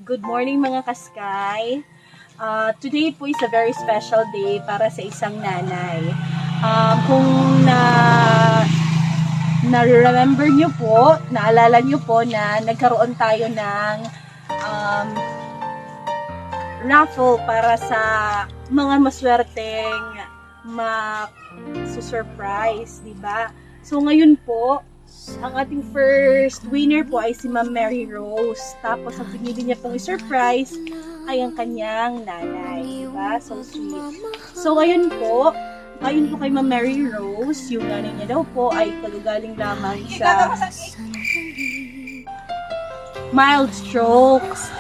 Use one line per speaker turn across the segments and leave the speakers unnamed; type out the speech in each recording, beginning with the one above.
Good morning mga kaskay. Today po is a very special day para sa isang nanay. Kung na-remember nyo po, naalala nyo po na nagkaroon tayo ng raffle para sa mga maswerteng surprise, di ba? So ngayon po, ang ating first winner po ay si Ma'am Marie Rose. Tapos ang pinili niya pong surprise ay ang kanyang nanay, diba? So sweet. So ngayon po kay Ma'am Marie Rose, yung nanay niya daw po ay kalugaling lamang sa mild strokes.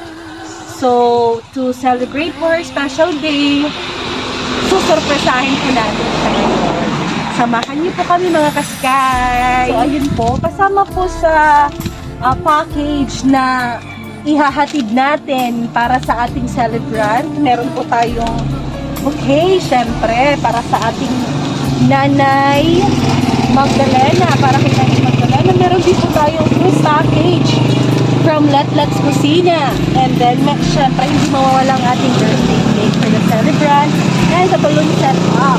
So to celebrate for her special day, susurpresahin po natin kayo. Samahan niyo po kami mga kaskay. So ayun po, kasama po sa package na ihahatid natin para sa ating celebrant. Meron po tayong bouquet, syempre, para sa ating nanay Magdalina. Para kay nanay Magdalina, meron din po tayong full package from Let's Kusina. And then, syempre, hindi mawawala ang ating birthday cake for the celebrant and the balloon set up.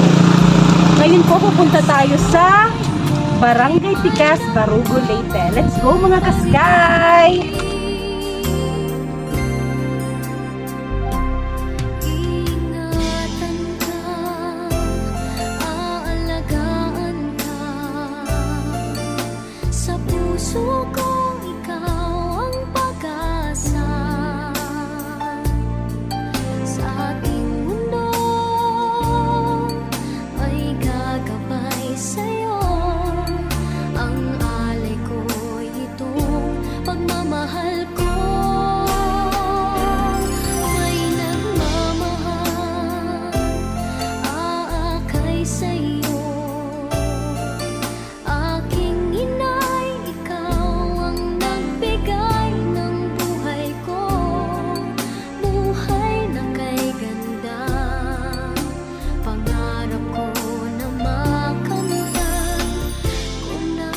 Ngayon po, pupunta tayo sa Barangay Tikas, Barugo, Leyte. Let's go mga kaskay!
Ingatan ka, aalagaan ka. Sa puso ko, ikaw ang pag-asa. Sa ating mundo ay gagabay sa'yo. Ang alay ko'y itong pagmamahal ko. May nagmamahal, aakay sa'yo. Aking inay, ikaw ang nagbigay ng buhay ko. Buhay na kay ganda, pangarap ko na makamtan ko na.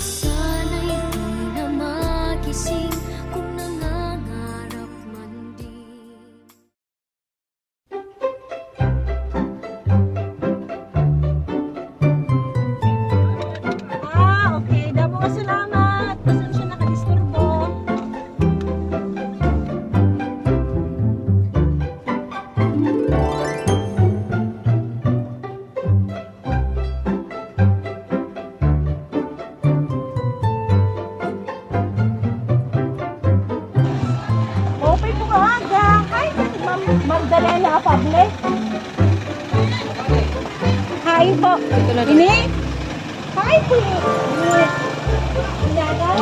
Sana'y di na magising kung nangangarap man din.
Okay. Damo nga salamat. Pasensya na kadisturbo. Okay po aga. Hi, Ma'am Magdalina Afable. Hi po. Ini? Hi po. Inagal.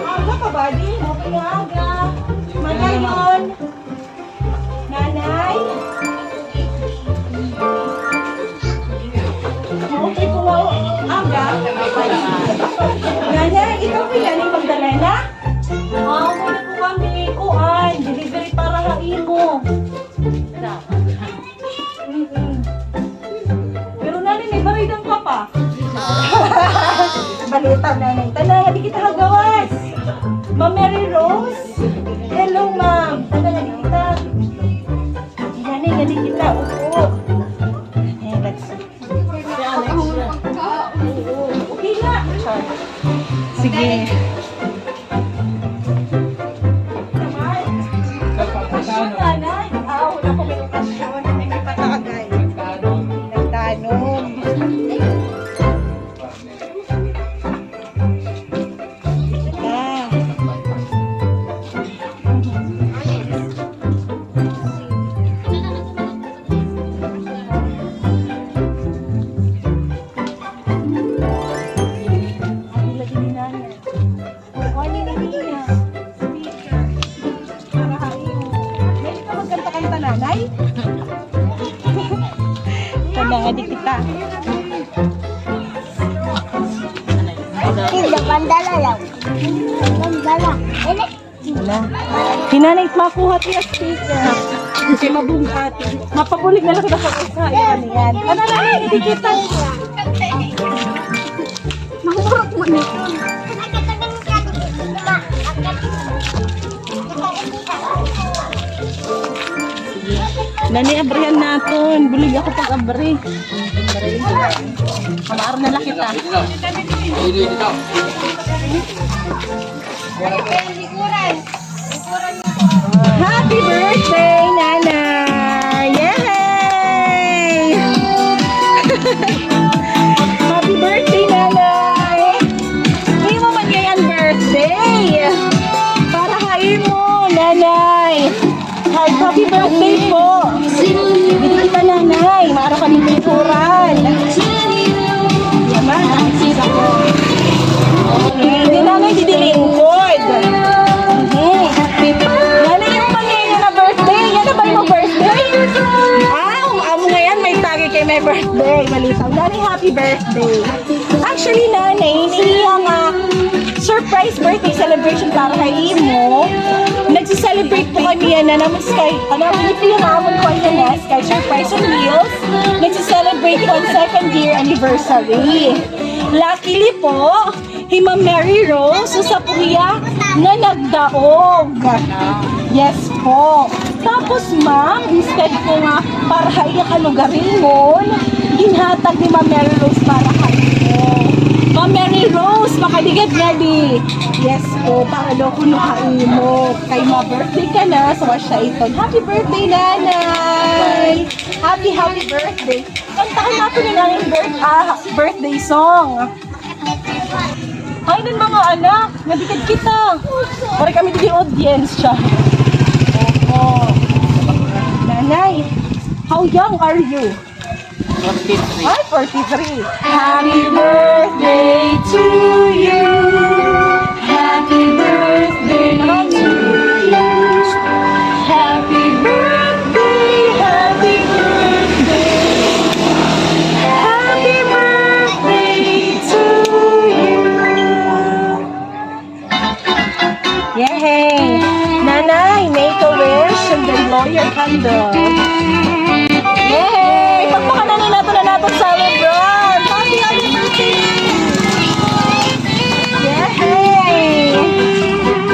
Aga pa ba din? Okay nga aga. Magayon. Nanay. Okay po aga. Nanay, ikaw po yan yung Magdalena? Muna po kami kuan. Delivery para hain mo. Pero nanay, may baridang ka pa. Balita nanay. Tanay, hindi kita hagawas. Ma'am Marie Rose. Hello ma'am. Tanay, hindi kita. Nanay, hindi kita. Upo. Let's see. Okay na. Sige. Nanay, wala ko may okasyon. May patagay. Nagtanom. Nanay? Tanang adik kita.
Bandala lang. Bandala. Ini.
Wala. Hinanay, makuha tiya speaker. Kasi mabungkati. Mapabulig na lang kita sa isa. Yan, yan. Ano na, hindi kita.
Mahurot mo na.
Nani, abrihan natin. Bulig ako pag abri. Kamar na lang kita. Happy birthday, Nanay! Yay! Happy birthday, Nanay! Hindi mo man ngayon birthday! Para kain mo, Nanay! Happy birthday po! Hindi kita, Nanay! Mara ka din pinturan! Yaman, ang sisa ko. Hindi, Nanay, didilingkod! Nanay, yung mangyayari na birthday! Yan na ba yung birthday? Amo ngayon may tagi kay may birthday. Malitaw. Nanay, happy birthday! Actually, Nanay, siya nga surprise birthday celebration para kay Imo. Nagsi-celebrate po kami yan na naman Sky. Ito yung amon ko yan na Sky Surprise on Wheels. Nagsi-celebrate po ang 2nd year anniversary. Luckily po, si Ma'am Marie Rose sa puya na nagdaog. Yes po. Tapos ma'am, instead po nga para hiya ka lugarin mo, ginhatag ni Ma'am Marie Rose para kayo. Ma'am Marie Rose, makaligad nga di. Yes po, para daw kunuhain mo. Kay ma-birthday ka na, so siya ito. Happy birthday, Nanay! Happy birthday! Kantahan natin yung namin birthday song. Ay, nun mga anak, nabigad kita. Para kami din yung audience siya. Oo. Nanay, how young are you?
43.
Ay, 43. Happy birthday to you. Happy birthday to you. Happy birthday, happy birthday. Happy birthday to you. Yay! Nanay, make a wish and then blow your candle. Yay! Pagpakanan na natin celebrate! Happy birthday! Yay!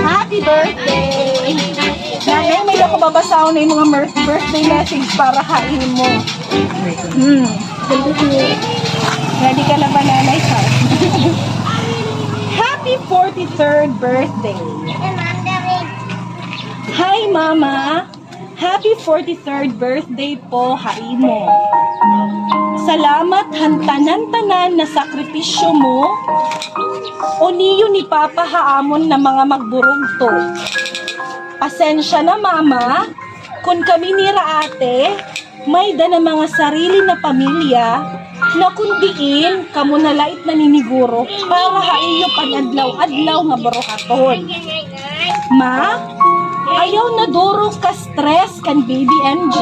Happy birthday! Nanay, may ako babasaw na yung mga birthday message para kainin mo. Ready ka na ba, Nanay? Happy 43rd birthday! Hi, Mama! Happy 43rd birthday po, Haimo. Salamat hantanan-tanan na sakripisyo mo o niyo ni Papa haamon na mga magburugto. Pasensya na, Mama, kung kami nira ate, mayda na mga sarili na pamilya na kundiin kamo nalait naniniguro para haiyo adlaw nga buruhaton. Ma, ayaw na duro ka stress kan baby MJ,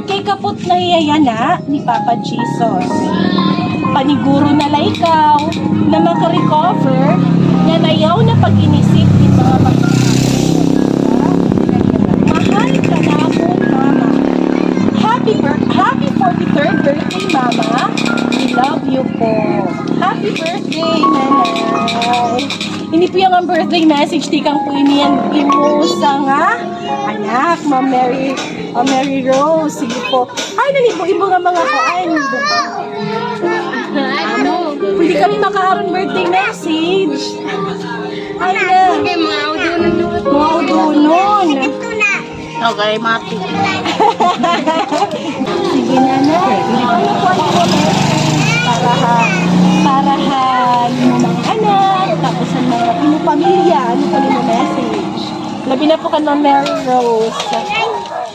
kay kapot na hiya na ni Papa Jesus. Paniguro na la ikaw na makarecover na nayaw na pag inisip ni mga Mahal ka namon, Mama. Happy 43rd birthday, Mama. We love you po. Happy birthday, Nanay. Hindi po yung ang birthday message, di kang po iniyan imusa nga. Anak, Ma'am Marie Rose, sige po. Ay, nalibo-ibo nga mga kaan. Ano? Hindi kami makaharon birthday message. Ay na.
Okay, mga audunan nyo.
Mga udunon.
Okay, Mati.
Sige, Nanay. Ano po ang message para yung mga anak, tapos ang mga pamilya, ano po yung message? Labi na po ka ng Mary Rose.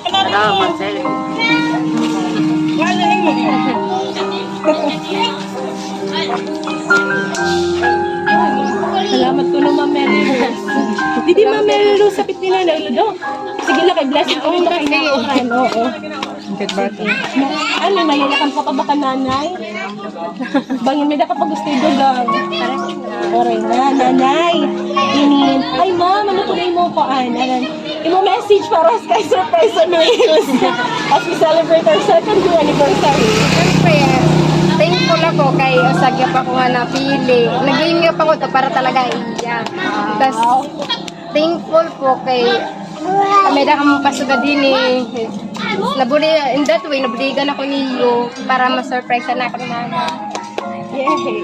Salamat sa iyo.
Salamat po ng Ma'am Mary Rose. Hindi Ma'am Mary Rose, sapit nila na ilo. Sige lang, kay blessing ko rin na kayo. Oo. Ano, mayalakan ka pa ba ka nanay? Bangin may dapat gusto yung dugang. Oray na, nanay. Ay ma'am, ano po na mo ko imo message para kay surprise on Wheels as we celebrate our second anniversary.
Siyempre, thankful ako kay Osagya pa ko nga napili. Nag-game pa ko to para talaga iya. Tapos, thankful po kay may da kang pasuga din eh. In that way, nabuligan ako niyo para ma-surprise na ako na.
Yay!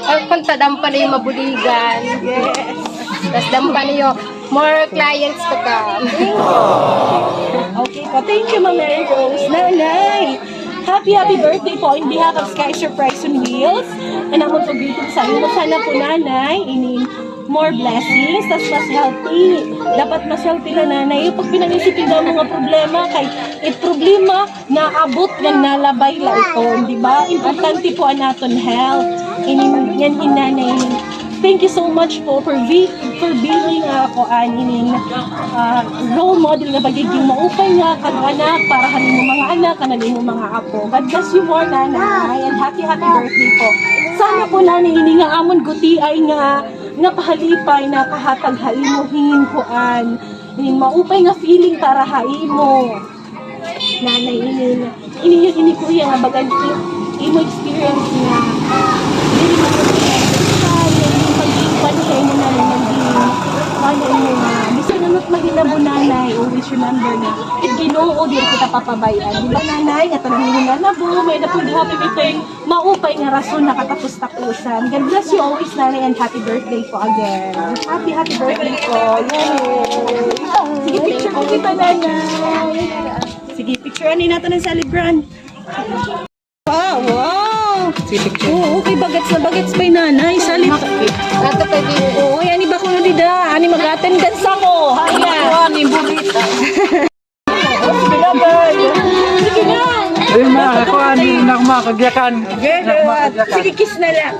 Ay, kung tadampa na yung mabuligan.
Yes!
Tapos dampa niyo, more clients to come.
Okay po, thank you Ma'am Marie Rose. Nanay! Happy birthday po in behalf of Sky Surprise on Wheels. And ako po greeting sa inyo. Sana po nanay, more blessings, tas mas healthy. Dapat mas healthy na nanay. Yung pag pinanisipin daw mga problema, kay problema na abot ng nalabay la ito, di ba? Importante po ang aton health. Yan nanay. Thank you so much po for being ako role model na bagiging maupay nga kanong anak para kanimo mga anak, kanimo mga apo. God bless you more nanay and happy birthday po. Sana po nanay ini nga amon guti ay nga pahalipay na kahatag haimuhin koan. Ini maupay nga feeling para haimo. Nanay ini kuya nga bagan imo experience nga. Dili mo panay mo na naman din. Panay mo na. Bisan na't mahilabo nanay, always remember na Ginoo din kita papabayan. Di ba nanay? Ito na nyo na nabo. May na po happy birthday. Maupay nga rason na katapos-tapusan. God bless you always nanay and happy birthday po again. Happy birthday po. Yay! Sige, picture ko kita nanay. Sige, picture natin ng celebrant. Wow! Oo, okay, bagets by nanay. Salit.
Ato kay Bibi.
Oo, yan iba ko na dida. Ani mag-attendance ako. Hiya.
Ni burita.
Sige na, girl. Sige na.
Ay, ako ani nakmakagyakan.
Sige, kiss na lang.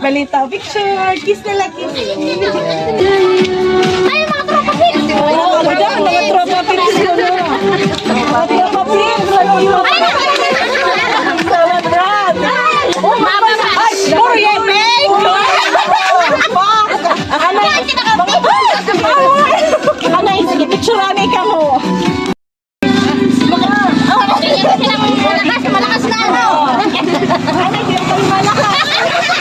Balita, picture. Kiss na lang, kiss.
Ay, mga tropa pins!
Oo, mga tropa pins ko na. Mga tropa pins. Salamat. Oh, mama. Ay, sorry, babe. Anay, sige, picture anay ka mo.
Malakas na ano!
Anay, di ako malakas.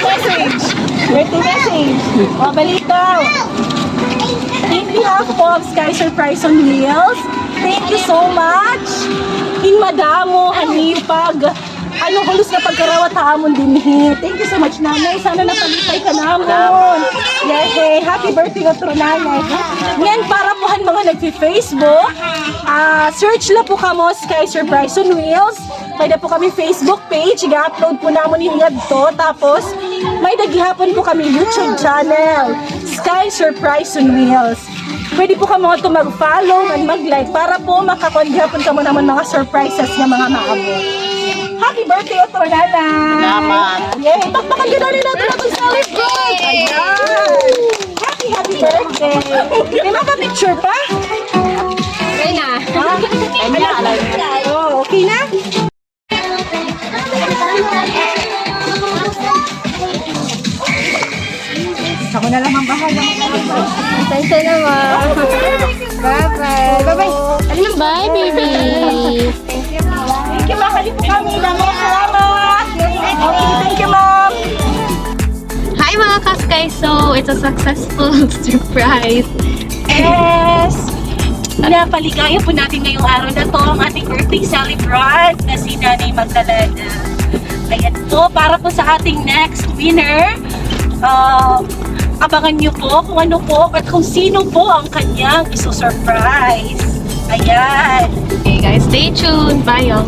Message. Birthday message. O, balita. In behalf of Sky Surprise on Wheels, thank you so much. In madamo, hanipag, halos na pagkarawat hamon din. Thank you so much, nanay. Sana napalitay ka namon. Yay! Happy birthday ka to, nanay. Ngayon, para pohan mga nagpi-Facebook, search lang po kamo Sky Surprise on Wheels. May na po kami Facebook page. I-upload po namin yung to. Tapos, may nagihapon po kami YouTube channel, Sky Surprise on Wheels. Pwede po kamo ito mag-follow and mag-like para po makakonghapon kamo naman mga surprises ng mga maabot. Happy birthday, Otro Nanay!
Salamat.
Yay! Pagpakaganonin natin natin sa celebrate! Ayan! Happy birthday! May mga picture pa?
Okay na.
Ha? Oh, okay na? Ako na lang ang bahala.
Pasensya naman. Bye-bye. Bye-bye.
Bye, baby.
Thank you, makali po kami. Salamat! Okay, thank you, ma'am!
Hi mga kaskay! So, it's a successful surprise.
Yes! Napaligaya po natin ngayong araw na to ang ating birthday celebrant na si Nanay Magdalina. Ayan po, para po sa ating next winner. Abangan niyo po kung ano po at kung sino po ang kanyang iso-surprise. Ayan!
Okay guys, stay tuned. Bye y'all.